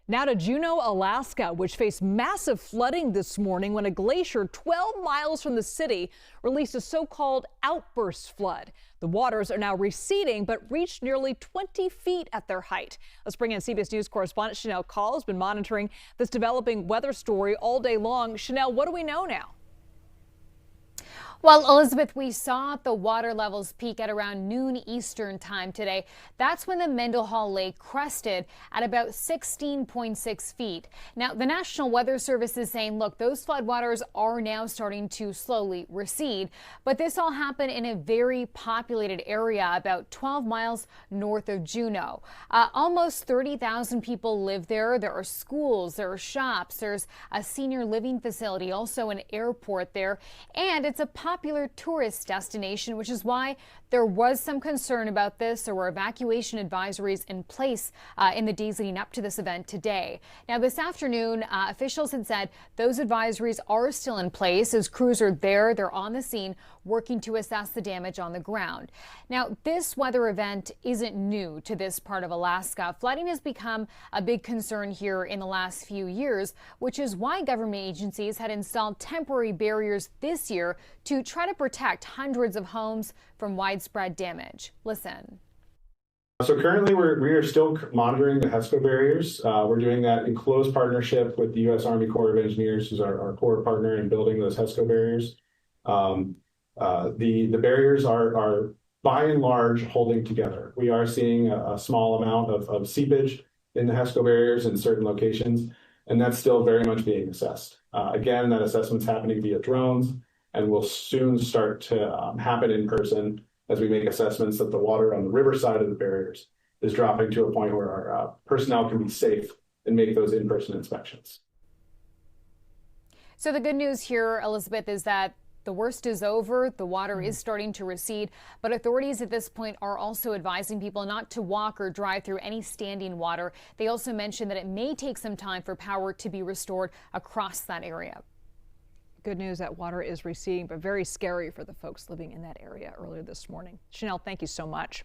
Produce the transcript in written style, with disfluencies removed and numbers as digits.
Now to Juneau, Alaska, which faced massive flooding this morning when a glacier 12 miles from the city released a so-called outburst flood. The waters are now receding, but reached nearly 20 feet at their height. Let's bring in CBS News correspondent Shanelle Kaul, has been monitoring this developing weather story all day long. Shanelle, what do we know now? Well, Elizabeth, we saw the water levels peak at around noon Eastern time today. That's when the Mendenhall Lake crested at about 16.6 feet. Now, the National Weather Service is saying, look, those floodwaters are now starting to slowly recede. But this all happened in a very populated area about 12 miles north of Juneau. Almost 30,000 people live there. There are schools, there are shops, there's a senior living facility, also an airport there. And it's a popular tourist destination, which is why there was some concern about this. There were evacuation advisories in place in the days leading up to this event today. Now, this afternoon, officials had said those advisories are still in place as crews are there. They're on the scene working to assess the damage on the ground. Now, this weather event isn't new to this part of Alaska. Flooding has become a big concern here in the last few years, which is why government agencies had installed temporary barriers this year to try to protect hundreds of homes from widespread damage. Listen. So currently we are still monitoring the HESCO barriers. We're doing that in close partnership with the U.S. Army Corps of Engineers, who's our core partner in building those HESCO barriers. The barriers are by and large holding together. We are seeing a small amount of seepage in the HESCO barriers in certain locations, and that's still very much being assessed. Again, that assessment's happening via drones and will soon start to happen in person as we make assessments that the water on the river side of the barriers is dropping to a point where our personnel can be safe and make those in-person inspections. So the good news here, Elizabeth, is that the worst is over. The water is starting to recede, but authorities at this point are also advising people not to walk or drive through any standing water. They also mentioned that it may take some time for power to be restored across that area. Good news that water is receding, but very scary for the folks living in that area earlier this morning. Shanelle, thank you so much.